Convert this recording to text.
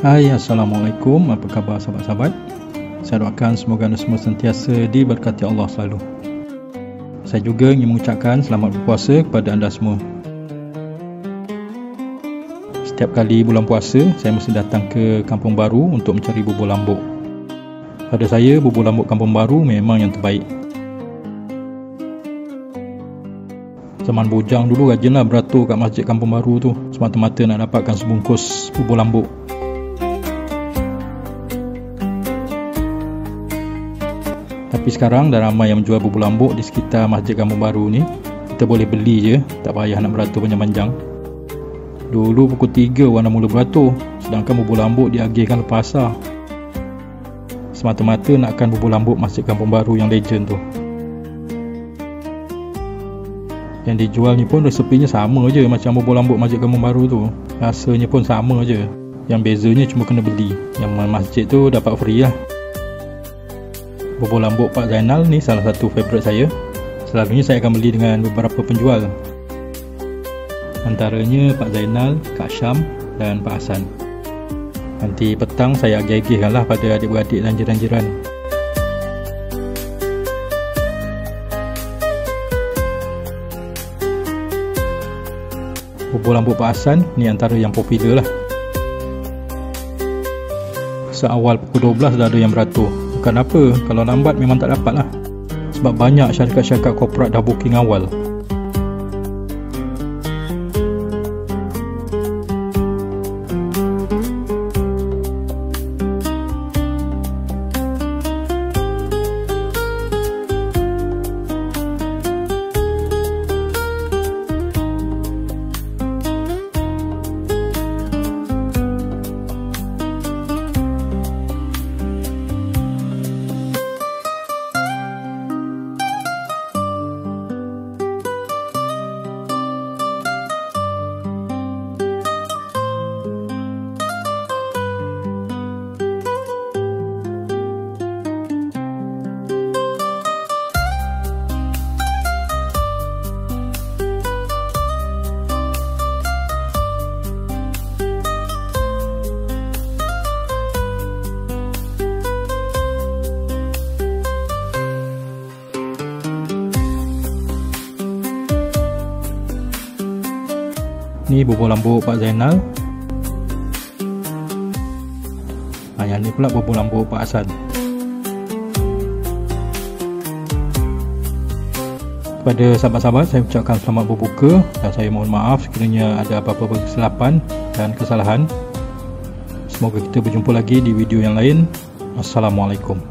Hai, Assalamualaikum. Apa khabar sahabat-sahabat? Saya doakan semoga anda semua sentiasa diberkati Allah selalu. Saya juga ingin mengucapkan selamat berpuasa kepada anda semua. Setiap kali bulan puasa, saya mesti datang ke Kampung Baru untuk mencari bubur lambuk. Pada saya, bubur lambuk Kampung Baru memang yang terbaik. Zaman bujang dulu rajinlah beratur kat masjid Kampung Baru tu, semata-mata nak dapatkan sebungkus bubur lambuk. Tapi sekarang dah ramai yang menjual bubur lambuk di sekitar masjid Kampung Baru ni. Kita boleh beli je, tak payah nak beratur panjang-panjang. Dulu pukul 3 orang dah mula beratur, sedangkan bubur lambuk diagihkan lepas asar. Semata-mata nakkan bubur lambuk masjid Kampung Baru yang legend tu. Yang dijual ni pun resepinya sama je macam bubur lambuk masjid Kampung Baru tu. Rasanya pun sama je. Yang bezanya cuma kena beli. Yang masjid tu dapat free lah. Bubur lambuk Pak Zainal ni salah satu favourite saya. Selalunya saya akan beli dengan beberapa penjual, antaranya Pak Zainal, Kak Syam dan Pak Hasan. Nanti petang saya agih-agihkan lah pada adik-beradik dan jiran-jiran. Bubur lambuk Pak Hasan ni antara yang popular lah. Seawal pukul 12 dah ada yang beratur. Bukan apa, kalau lambat memang tak dapat lah. Sebab banyak syarikat-syarikat korporat dah booking awal. Ni bubur lambuk Pak Zainal. Yang ni pula bubur lambuk Pak Hasan. Kepada sahabat-sahabat, saya ucapkan selamat berbuka dan saya mohon maaf sekiranya ada apa-apa kesilapan dan kesalahan. Semoga kita berjumpa lagi di video yang lain. Assalamualaikum.